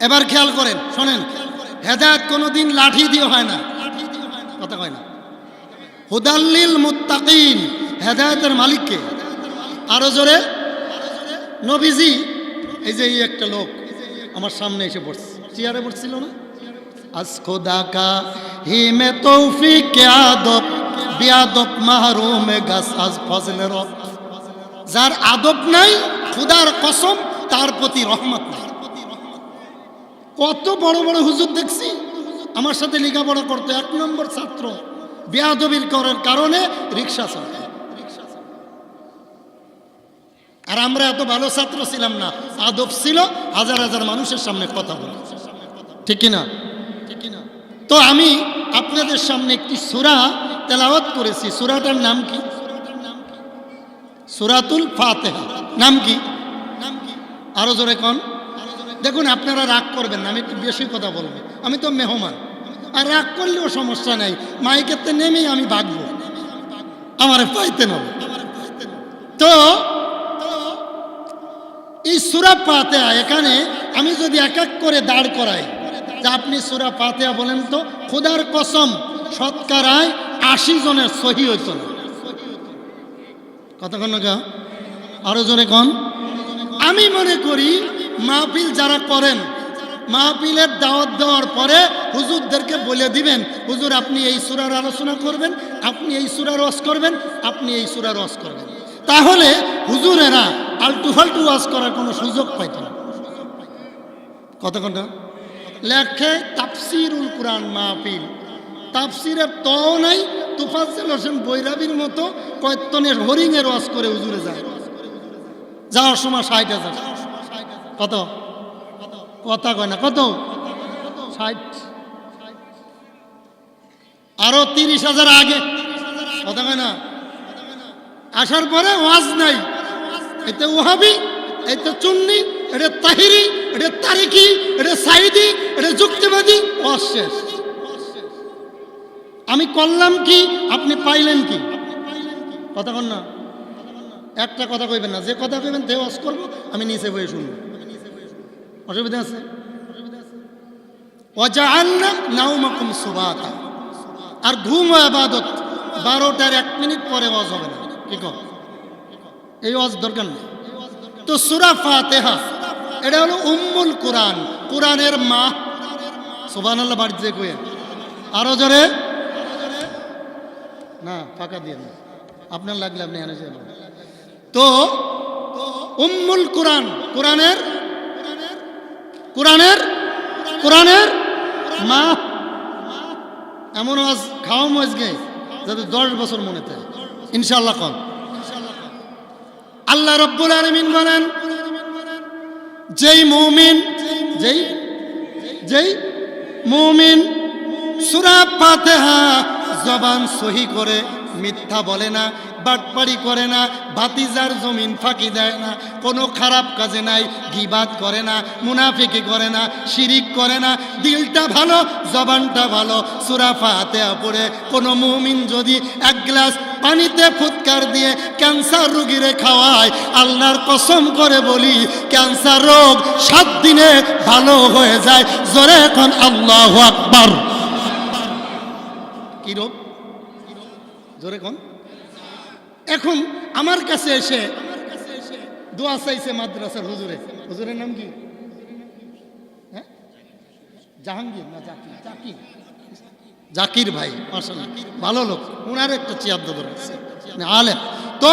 এবার খেয়াল করেন, শোনেন, হেদায়েত কোনোদিন লাঠি দিয়ে হয় না, কথা কয় না। হুদাল্লিল মুত্তাকিন, হেদায়েতের মালিককে আরো জোরে নবীজি। এই যে এই একটা লোক আমার সামনে এসে পড়ছে, চেয়ারে পড়ছিল না, আজ খোদা কা হি মে তৌফিক কে আদব বিয়াদব মাহরুম গাছ আজ ফজলে রব। যার আদব নাই, খুদার কসম তার প্রতি রহমত নাই। কত বড় বড় হুজুর দেখছি আমার সাথে লেখাপড়া করতো, 1 নম্বর ছাত্র, বেয়াদবির করার কারণে রিক্সা চালাতো। আর আমরা এত ভালো ছাত্র ছিলাম না, আদব ছিল, হাজার হাজার মানুষের সামনে কথা বলে, ঠিক কিনা? তো আমি আপনাদের সামনে একটি সূরা তেলাওয়াত করেছি। সূরাটার নাম কি? সূরাতুল ফাতিহা। নাম কি? আরো জোরে কোন? দেখুন, আপনারা রাগ করবেন না, আমি একটু বেশি কথা বলবো, আমি তো মেহমান, আর রাগ করলেও সমস্যা নাই, মাইকেতে নেমেই আমি ভাগবো, আমার পাইতে নেব। তো এই সূরা ফাতিহা, এখানে আমি যদি এক এক করে দাঁড় করাই যে আপনি সূরা ফাতিহা বলেন, তো খোদার কসম শতকরায় 80 জনের সহি হইত না। কতক্ষণ না? আরো জোরে কোন? আমি মনে করি মাহফিল যারা করেন, মাহফিলের দাওয়াত দেওয়ার পরে হুজুরদেরকে বলে দিবেন, হুজুর আপনি এই সূরার আলোচনা করবেন, আপনি এই সূরার ওয়াজ করবেন, আপনি এই সূরার ওয়াজ করবেন, তাহলে হুজুরেরা আলটু ফালটু ওয়াজ করার কোনো সুযোগ পাইত না। কতক্ষণ না? লেখে তাফসিরুল কুরআন মাহফিল, তাফসিরের তও নাই, তুফাজ্জল হোসেন বৈরাবীর মতো কয়েকজনের হরিংয়ের ওয়াজ করে হুজুরে যায়, যাওয়ার সময় 60,000। কত? কথা কয় না, কত? 60। আরো 30,000 আগে, কথা কয় না। আসার পরে ওয়াজ নাই, এতে ওহাবি, এতে চুন্নি, এটা তাহিরি, এটা তারিকি, এটা সাইদি, এটা যুক্তিবাদী, ওয়াজ শেষ। আমি করলাম কি, আপনি পাইলেন কি? কথা কন না, একটা কথা কইবেন না, যে কথা কইবেন তে ওয়াজ করবো, আমি নিচে বসে শুনবো, অসুবিধা আছে? ওয়াজআলনা নাওমাকুম সুবাতা, আর ঘুম ও ইবাদত 12টার 1 মিনিট পরে ওয়াজ হবে না, কি কও? এই ওয়াজ দরকার নেই। তো সূরা ফাতিহা এটা হলো উম্মুল কুরআন, কুরআনের মা। সুবহানাল্লাহ বাড়িতে কইেন, আরো জোরে না, ফাঁকা দিয়ে না, আপনার লাগলে আপনি এনে যাবেন। তো উম্মুল কুরআন, কুরআনের কুরআনের কুরআনের মা। এমন ওয়াজ খাওয়া মজগে যাতে 10 বছর মনে থাকে ইনশাআল্লাহ। কোন? আল্লাহ রাব্বুল আলামিন বলেন, যেই মুমিন সূরা ফাতিহা জবান সহি করে, মিথ্যা বলে না, বাটপাড়ি করে না, ভাতিজার জমিন ফাঁকি দেয় না, কোনো খারাপ কাজে নাই, গীবাত করে না, মুনাফিকি করে না, শিরিক করে না, দিলটা ভালো, জবানটা ভালো, সূরা ফাতিহা পড়ে কোনো মুমিন যদি 1 গ্লাস পানিতে ফুৎকার দিয়ে ক্যান্সার রোগীরে খাওয়ায়, আল্লাহর কসম করে বলি, ক্যান্সার রোগ 7 দিনে ভালো হয়ে যায়। জোরে এখন আল্লাহু আকবার। কি রোগ? জোরে কোন? এখন আমার কাছে এসে দোয়া চাইছে মাদ্রাসার হুজুরে, হুজুরের নাম কি? হ্যাঁ, জাহাঙ্গীর না জাকির? জাকির, জাকির ভাই, মাশাআল্লাহ ভালো লোক, ওনার একটা চেয়ার ধরেছে, আলেম। তো